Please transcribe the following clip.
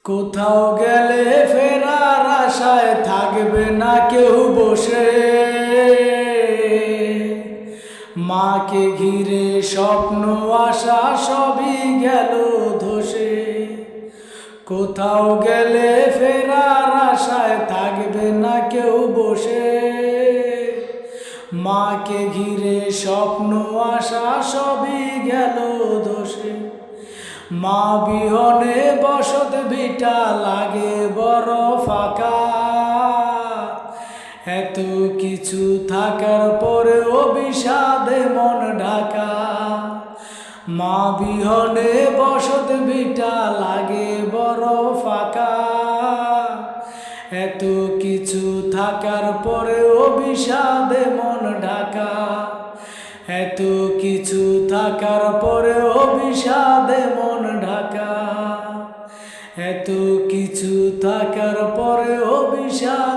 কোথাও গেলে ফেরার আশায় থাকবে না কেউ বসে, মাকে ঘিরে স্বপ্ন আশা সবই গেল ধসে। কোথাও গেলে ফেরার আশায় থাকবে না কেউ বসে, মাকে ঘিরে স্বপ্ন আশা সবই গেল ধসে। মা বিহনে বসত ভিটা লাগে বড় ফাঁকা, এত কিছু থাকার পরেও বিষাদে মন ঢাকা। মা বিহনে বসত ভিটা লাগে বড় ফাঁকা, এত কিছু থাকার পরেও বিষাদে মন ঢাকা। এত কিছু থাকার পরেও বিষাদে মন ঢাকা, এত কিছু থাকার পরেও বিষাদ